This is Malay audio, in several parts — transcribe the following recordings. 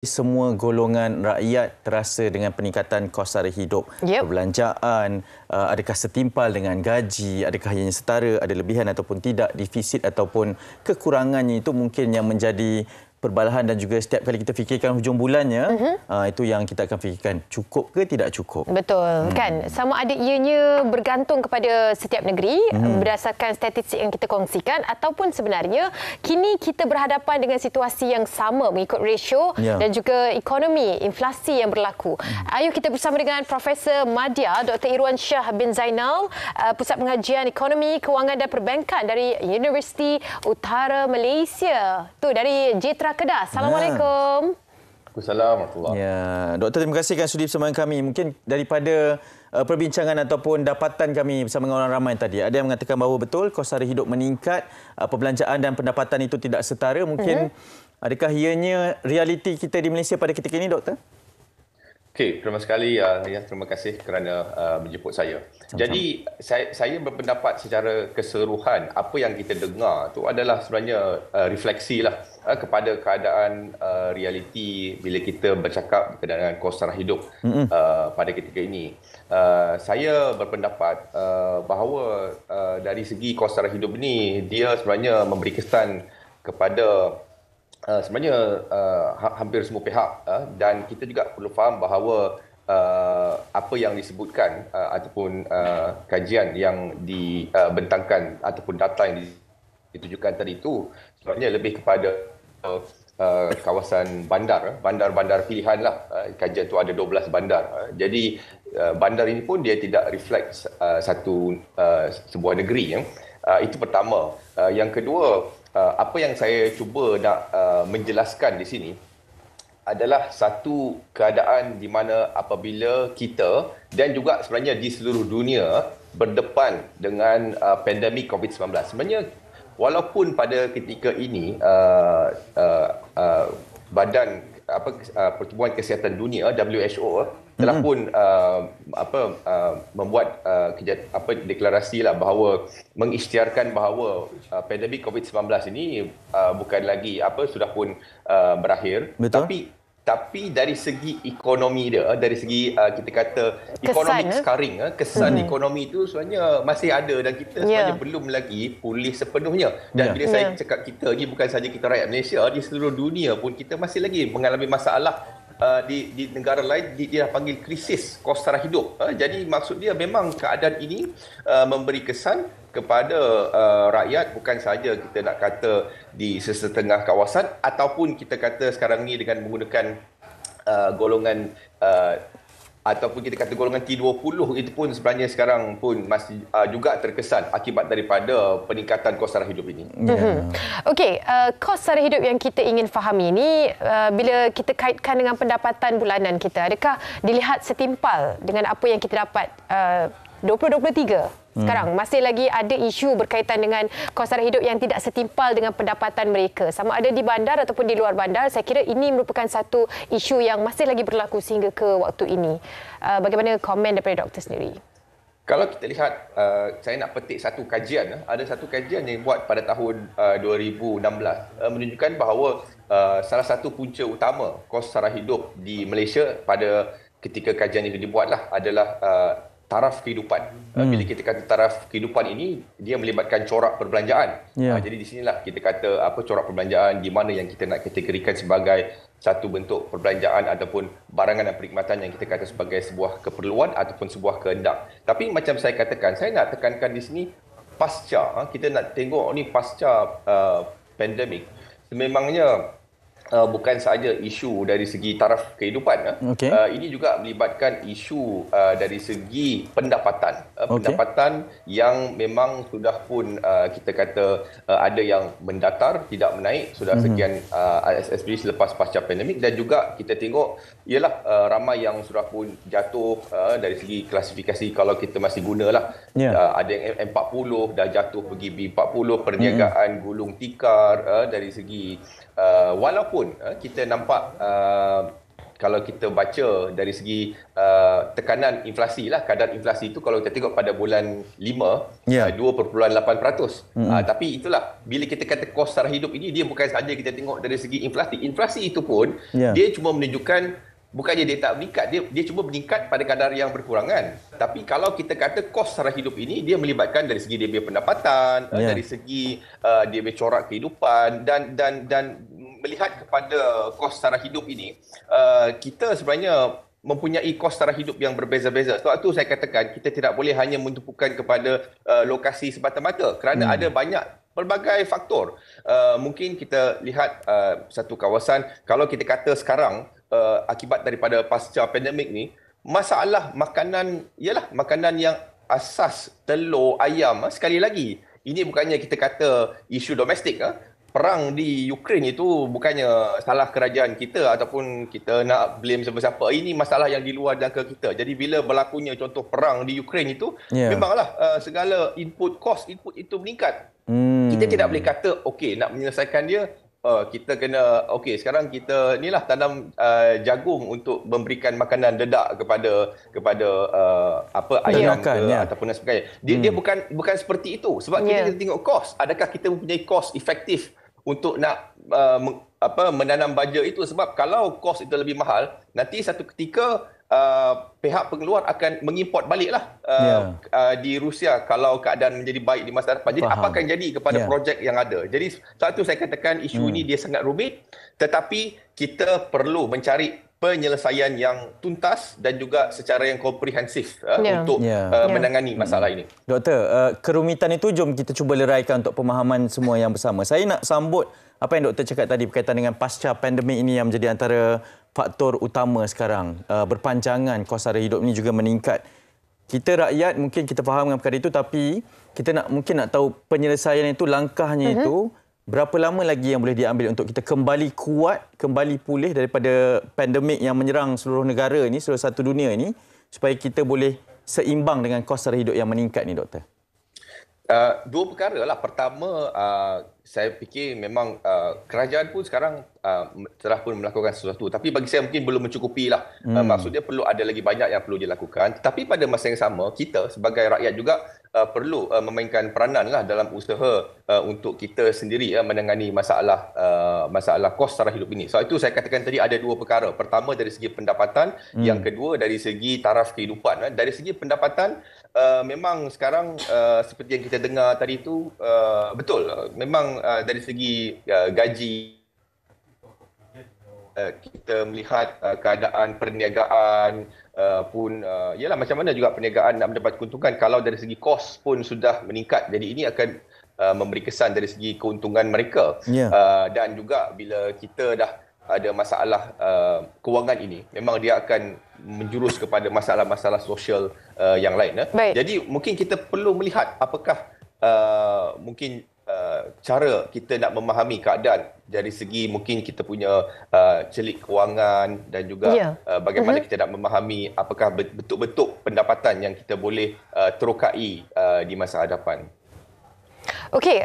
Semua golongan rakyat terasa dengan peningkatan kos sara hidup. Perbelanjaan, adakah setimpal dengan gaji, adakah ianya setara, ada lebihan ataupun tidak, defisit ataupun kekurangannya itu mungkin yang menjadi perbalahan dan juga setiap kali kita fikirkan hujung bulannya, itu yang kita akan fikirkan, cukup ke tidak cukup. Betul, kan? Sama ada ianya bergantung kepada setiap negeri berdasarkan statistik yang kita kongsikan ataupun sebenarnya kini kita berhadapan dengan situasi yang sama mengikut rasio dan juga ekonomi, inflasi yang berlaku. Ayo kita bersama dengan Profesor Madya, Dr. Irwan Shah bin Zainal, Pusat Pengajian Ekonomi, Kewangan dan Perbankan dari Universiti Utara Malaysia. Tu dari Jitra Kedah. Assalamualaikum. Assalamualaikum. Ya, Doktor, terima kasih kerana sudi bersama kami. Mungkin daripada perbincangan ataupun dapatan kami bersama dengan orang ramai tadi, ada yang mengatakan bahawa betul kos sara hidup meningkat, perbelanjaan dan pendapatan itu tidak setara. Mungkin adakah ianya realiti kita di Malaysia pada ketika ini, Doktor? Okey, pertama sekali terima kasih kerana menjemput saya. Sama-sama. Jadi saya berpendapat secara keseluruhan apa yang kita dengar tu adalah sebenarnya refleksi lah kepada keadaan realiti bila kita bercakap berkenaan dengan kos sara hidup pada ketika ini. Saya berpendapat bahawa dari segi kos sara hidup ini dia sebenarnya memberi kesan kepada sebenarnya hampir semua pihak dan kita juga perlu faham bahawa apa yang disebutkan ataupun kajian yang dibentangkan ataupun data yang ditujukan tadi itu sebenarnya lebih kepada kawasan bandar-bandar pilihan lah. Kajian itu ada 12 bandar. Jadi bandar ini pun dia tidak reflect sebuah negeri. Itu pertama. Yang kedua, apa yang saya cuba nak menjelaskan di sini adalah satu keadaan di mana apabila kita dan juga sebenarnya di seluruh dunia berdepan dengan pandemik COVID-19. Sebenarnya walaupun pada ketika ini Badan Pertubuhan Kesihatan Dunia WHO telah pun membuat deklarasi lah bahawa mengisytiharkan bahawa pandemik COVID-19 ini bukan lagi sudah pun berakhir. Betul. Tapi dari segi ekonomi dia, dari segi kita kata economic scarring, kesan ekonomi itu sebenarnya masih ada dan kita sebenarnya belum lagi pulih sepenuhnya. Dan bila saya cakap kita ni bukan saja kita rakyat Malaysia, di seluruh dunia pun kita masih lagi mengalami masalah di negara lain dia panggil krisis kos sara hidup. Jadi maksud dia memang keadaan ini memberi kesan kepada rakyat, bukan saja kita nak kata di sesetengah kawasan ataupun kita kata sekarang ni dengan menggunakan golongan ataupun kita kata golongan T20 itu pun sebenarnya sekarang pun masih juga terkesan akibat daripada peningkatan kos sara hidup ini. Okey, kos sara hidup yang kita ingin fahami ini bila kita kaitkan dengan pendapatan bulanan kita, adakah dilihat setimpal dengan apa yang kita dapat 2023? Sekarang masih lagi ada isu berkaitan dengan kos sara hidup yang tidak setimpal dengan pendapatan mereka. Sama ada di bandar ataupun di luar bandar, saya kira ini merupakan satu isu yang masih lagi berlaku sehingga ke waktu ini. Bagaimana komen daripada doktor sendiri? Kalau kita lihat, saya nak petik satu kajian. Ada satu kajian yang buat pada tahun 2016 menunjukkan bahawa salah satu punca utama kos sara hidup di Malaysia pada ketika kajian itu dibuatlah adalah taraf kehidupan. Bila kita kata taraf kehidupan ini, dia melibatkan corak perbelanjaan. Jadi di sinilah kita kata corak perbelanjaan di mana yang kita nak kategorikan sebagai satu bentuk perbelanjaan ataupun barangan dan perkhidmatan yang kita kata sebagai sebuah keperluan ataupun sebuah kehendak. Tapi macam saya katakan, saya nak tekankan di sini pasca, kita nak tengok ni pasca pandemik, sememangnya bukan sahaja isu dari segi taraf kehidupan. Ini juga melibatkan isu dari segi pendapatan. Pendapatan yang memang sudah pun kita kata ada yang mendatar, tidak menaik sudah sekian especially selepas pasca pandemik, dan juga kita tengok ialah ramai yang sudah pun jatuh dari segi klasifikasi kalau kita masih gunalah. Ada yang M40 dah jatuh pergi B40, perniagaan gulung tikar dari segi walaupun kita nampak kalau kita baca dari segi tekanan inflasi lah, kadar inflasi itu kalau kita tengok pada bulan 5, 2.8%. Tapi itulah, bila kita kata kos sara hidup ini, dia bukan sahaja kita tengok dari segi inflasi. Inflasi itu pun, dia cuma menunjukkan, bukannya dia tak meningkat, dia cuma meningkat pada kadar yang berkurangan. Tapi kalau kita kata kos sara hidup ini, dia melibatkan dari segi dia punya pendapatan, dari segi dia punya corak kehidupan, dan melihat kepada kos sara hidup ini, kita sebenarnya mempunyai kos sara hidup yang berbeza-beza. Sebab itu saya katakan kita tidak boleh hanya mentumpukan kepada lokasi semata-mata, kerana ada banyak pelbagai faktor. Mungkin kita lihat satu kawasan, kalau kita kata sekarang akibat daripada pasca pandemik ni, masalah makanan ialah makanan yang asas, telur, ayam. Sekali lagi, ini bukannya kita kata isu domestik. Perang di Ukraine itu bukannya salah kerajaan kita ataupun kita nak blame siapa-siapa. Ini masalah yang di luar jangka kita. Jadi bila berlakunya contoh perang di Ukraine itu, memanglah segala input itu meningkat. Kita tidak boleh kata okey, nak menyelesaikan dia, kita kena sekarang kita nilah tanam jagung untuk memberikan makanan dedak kepada ayam ataupun sebagainya. Dia bukan seperti itu. Sebab kita tengok kos. Adakah kita mempunyai kos efektif untuk nak menanam baja itu? Sebab kalau kos itu lebih mahal, nanti satu ketika pihak pengeluar akan mengimport baliklah di Rusia kalau keadaan menjadi baik di masa depan. Jadi apa akan jadi kepada projek yang ada? Jadi satu saya katakan isu ini dia sangat rumit, tetapi kita perlu mencari penyelesaian yang tuntas dan juga secara yang komprehensif untuk menangani masalah ini. Doktor, kerumitan itu jom kita cuba leraikan untuk pemahaman semua yang bersama. Saya nak sambut apa yang doktor cakap tadi berkaitan dengan pasca pandemik ini yang menjadi antara faktor utama sekarang. Berpanjangan kos sara hidup ini juga meningkat. Kita rakyat mungkin kita faham dengan perkara itu, tapi kita mungkin nak tahu penyelesaian itu, langkahnya itu, berapa lama lagi yang boleh diambil untuk kita kembali kuat, kembali pulih daripada pandemik yang menyerang seluruh negara ini, seluruh satu dunia ini, supaya kita boleh seimbang dengan kos sara hidup yang meningkat ni, doktor? Dua perkara lah. Pertama, saya fikir memang kerajaan pun sekarang telah pun melakukan sesuatu. Tapi bagi saya mungkin belum mencukupi lah. Maksudnya perlu ada lagi banyak yang perlu dilakukan. Tapi pada masa yang sama, kita sebagai rakyat juga perlu memainkan peranan lah dalam usaha untuk kita sendiri menangani masalah kos sara hidup ini. So itu saya katakan tadi ada dua perkara. Pertama dari segi pendapatan, yang kedua dari segi taraf kehidupan. Dari segi pendapatan, memang sekarang seperti yang kita dengar tadi itu, betul. Memang dari segi gaji, kita melihat keadaan perniagaan pun ialah macam mana juga perniagaan nak mendapat keuntungan kalau dari segi kos pun sudah meningkat. Jadi ini akan memberi kesan dari segi keuntungan mereka. Dan juga bila kita dah ada masalah kewangan ini, memang dia akan menjurus kepada masalah-masalah sosial yang lain. Jadi mungkin kita perlu melihat apakah mungkin cara kita nak memahami keadaan dari segi mungkin kita punya celik kewangan dan juga bagaimana kita nak memahami apakah bentuk-bentuk pendapatan yang kita boleh terokai di masa hadapan. Okey,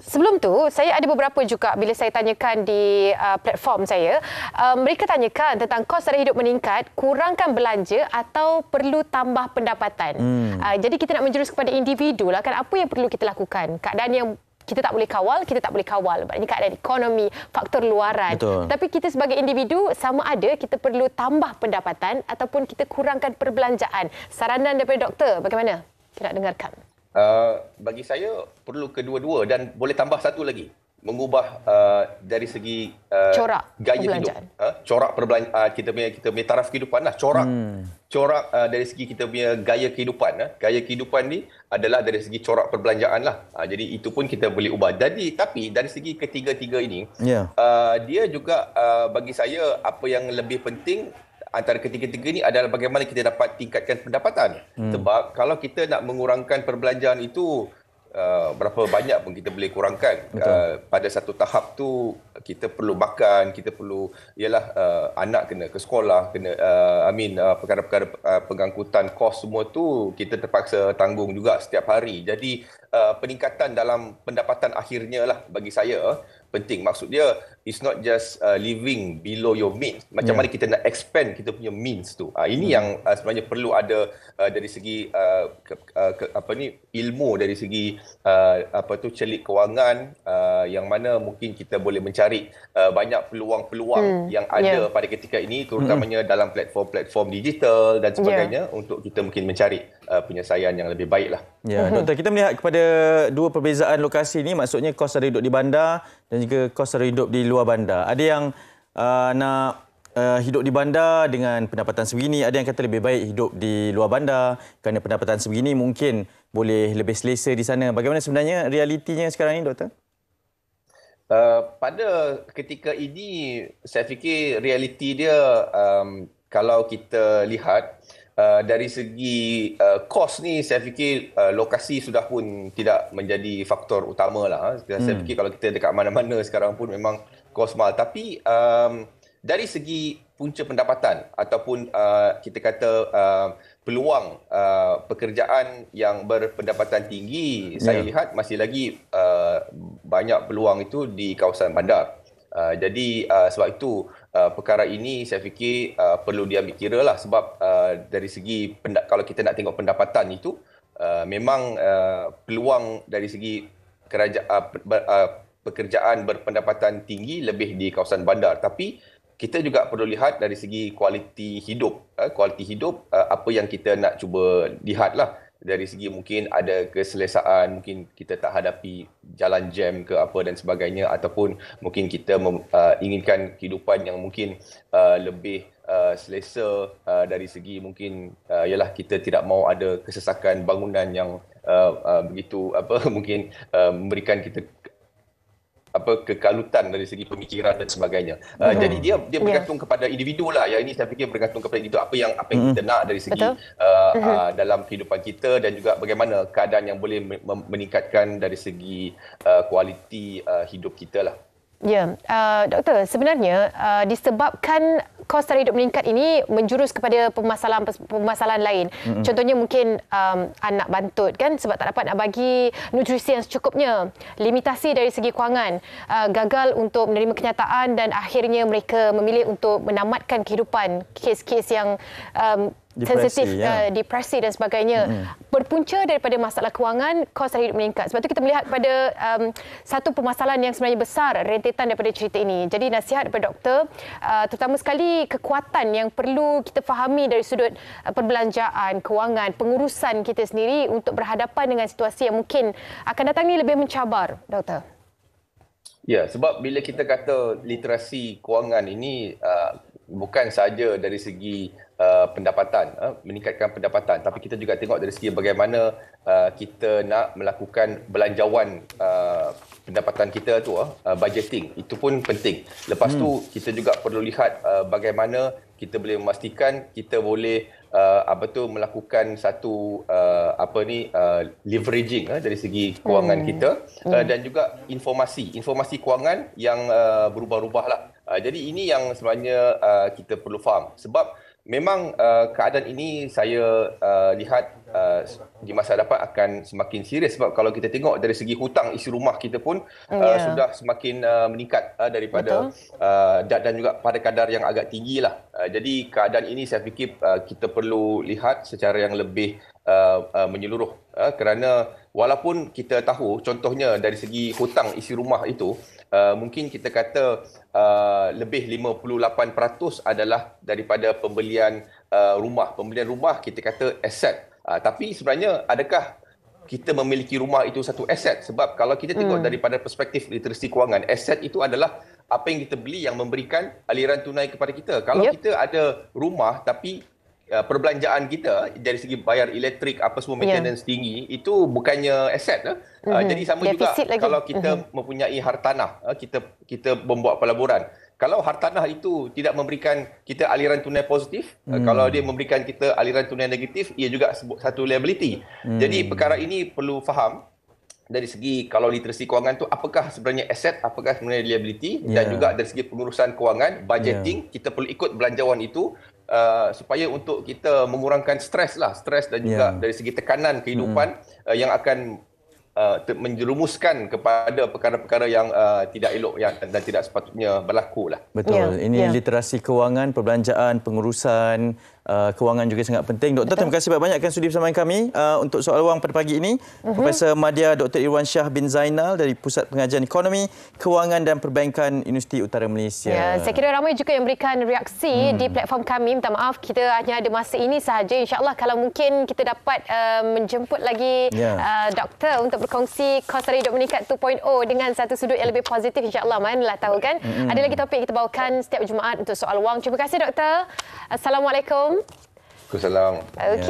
sebelum tu saya ada beberapa juga bila saya tanyakan di platform saya, mereka tanyakan tentang kos sara hidup meningkat, kurangkan belanja atau perlu tambah pendapatan. Jadi kita nak menjurus kepada individu lah kan, apa yang perlu kita lakukan? Keadaan yang kita tak boleh kawal. Ini keadaan ekonomi, faktor luaran. Betul. Tapi kita sebagai individu, sama ada kita perlu tambah pendapatan ataupun kita kurangkan perbelanjaan. Saranan daripada doktor, bagaimana? Kita nak dengarkan. Bagi saya perlu kedua-dua dan boleh tambah satu lagi, mengubah dari segi corak gaya hidup, corak perbelanjaan, kita punya taraf kehidupan lah, corak dari segi kita punya gaya kehidupan. Gaya kehidupan ni adalah dari segi corak perbelanjaan lah. Jadi itu pun kita boleh ubah. Tapi dari segi ketiga-tiga ini, dia juga bagi saya apa yang lebih penting antara ketiga-tiga ini adalah bagaimana kita dapat tingkatkan pendapatan. Sebab kalau kita nak mengurangkan perbelanjaan itu, berapa banyak pun kita boleh kurangkan. Pada satu tahap tu kita perlu makan, kita perlu anak kena ke sekolah, kena perkara-perkara pengangkutan kos semua tu kita terpaksa tanggung juga setiap hari. Jadi peningkatan dalam pendapatan akhirnya lah bagi saya penting. Maksud dia, it's not just living below your means. Macam mana kita nak expand kita punya means tu. Ini yang sebenarnya perlu ada dari segi ilmu, dari segi celik kewangan, yang mana mungkin kita boleh mencari banyak peluang-peluang yang ada pada ketika ini, terutamanya dalam platform-platform digital dan sebagainya, untuk kita mungkin mencari penyelesaian yang lebih baik lah. Ya, Doktor, kita melihat kepada dua perbezaan lokasi ini, maksudnya kos sara hidup di bandar dan juga kos sara hidup di luar bandar. Ada yang nak hidup di bandar dengan pendapatan sebegini, ada yang kata lebih baik hidup di luar bandar kerana pendapatan sebegini mungkin boleh lebih selesa di sana. Bagaimana sebenarnya realitinya sekarang ini, Doktor? Pada ketika ini, saya fikir realiti dia, kalau kita lihat dari segi kos ni, saya fikir lokasi sudah pun tidak menjadi faktor utama lah. Saya fikir kalau kita dekat mana-mana sekarang pun memang kos mahal. Tapi dari segi punca pendapatan ataupun kita kata peluang pekerjaan yang berpendapatan tinggi, saya lihat masih lagi banyak peluang itu di kawasan bandar. Jadi sebab itu perkara ini saya fikir perlu diambil kira lah, sebab dari segi kalau kita nak tengok pendapatan itu, memang peluang dari segi pekerjaan berpendapatan tinggi lebih di kawasan bandar. Tapi kita juga perlu lihat dari segi kualiti hidup. Kualiti hidup apa yang kita nak cuba lihat lah. Dari segi mungkin ada keselesaan, mungkin kita tak hadapi jalan jam ke apa dan sebagainya, ataupun mungkin kita inginkan kehidupan yang mungkin lebih selesa dari segi mungkin ialah kita tidak mahu ada kesesakan bangunan yang begitu mungkin memberikan kita kekalutan dari segi pemikiran dan sebagainya. Jadi dia bergantung kepada individu lah. Yang ini saya fikir bergantung kepada individu, apa yang kita nak dari segi dalam kehidupan kita, dan juga bagaimana keadaan yang boleh meningkatkan dari segi kualiti hidup kita lah. Ya, Doktor, sebenarnya disebabkan kos sara hidup meningkat ini menjurus kepada permasalahan lain. Contohnya mungkin anak bantut kan, sebab tak dapat nak bagi nutrisi yang secukupnya, limitasi dari segi kewangan, gagal untuk menerima kenyataan, dan akhirnya mereka memilih untuk menamatkan kehidupan. Kes-kes yang sensitif, depresi dan sebagainya, berpunca daripada masalah kewangan, kos sara hidup meningkat. Sebab tu kita melihat pada satu permasalahan yang sebenarnya besar, rentetan daripada cerita ini. Jadi nasihat daripada doktor, terutama sekali kekuatan yang perlu kita fahami dari sudut perbelanjaan, kewangan, pengurusan kita sendiri untuk berhadapan dengan situasi yang mungkin akan datang ni lebih mencabar, doktor. Ya, sebab bila kita kata literasi kewangan ini bukan saja dari segi pendapatan, meningkatkan pendapatan, tapi kita juga tengok dari segi bagaimana kita nak melakukan belanjawan pendapatan kita tu, budgeting. Itu pun penting. Lepas tu kita juga perlu lihat bagaimana kita boleh memastikan kita boleh melakukan satu leveraging dari segi kewangan kita, dan juga informasi kewangan yang berubah-ubah lah. Jadi ini yang sebenarnya kita perlu faham, sebab memang keadaan ini saya lihat di masa hadapan akan semakin serius, sebab kalau kita tengok dari segi hutang isi rumah kita pun sudah semakin meningkat daripada dan juga pada kadar yang agak tinggi lah. Jadi keadaan ini saya fikir kita perlu lihat secara yang lebih menyeluruh, kerana walaupun kita tahu contohnya dari segi hutang isi rumah itu mungkin kita kata lebih 58% adalah daripada pembelian rumah. Pembelian rumah kita kata aset. Tapi sebenarnya adakah kita memiliki rumah itu satu aset? Sebab kalau kita tengok daripada perspektif literasi kewangan, aset itu adalah apa yang kita beli yang memberikan aliran tunai kepada kita. Kalau kita ada rumah tapi perbelanjaan kita dari segi bayar elektrik apa semua maintenance tinggi, itu bukannya aset lah. Jadi sama defisit juga lagi. Kalau kita mempunyai hartanah, kita membuat pelaburan. Kalau hartanah itu tidak memberikan kita aliran tunai positif, kalau dia memberikan kita aliran tunai negatif, ia juga satu liability. Jadi perkara ini perlu faham dari segi kalau literasi kewangan tu apakah sebenarnya aset, apakah sebenarnya liability, dan juga dari segi pengurusan kewangan, budgeting, kita perlu ikut belanjawan itu supaya untuk kita mengurangkan stres dan juga dari segi tekanan kehidupan yang akan menjerumuskan kepada perkara-perkara yang tidak elok dan tidak sepatutnya berlaku lah. Betul. Ini literasi kewangan, perbelanjaan, pengurusan kewangan juga sangat penting. Doktor, terima kasih banyak kerana sudi bersama kami untuk soal wang pada pagi ini. Profesor Madya Dr. Irwan Shah bin Zainal dari Pusat Pengajian Ekonomi, Kewangan dan Perbankan Universiti Utara Malaysia. Ya, saya kira ramai juga yang berikan reaksi di platform kami. Minta maaf, kita hanya ada masa ini sahaja. InsyaAllah kalau mungkin kita dapat menjemput lagi doktor untuk berkongsi kos sara hidup meningkat 2.0 dengan satu sudut yang lebih positif, insyaAllah. Manalah tahu kan. Ada lagi topik yang kita bawakan setiap Jumaat untuk soal wang. Terima kasih doktor. Assalamualaikum. Waalaikumsalam. Okey.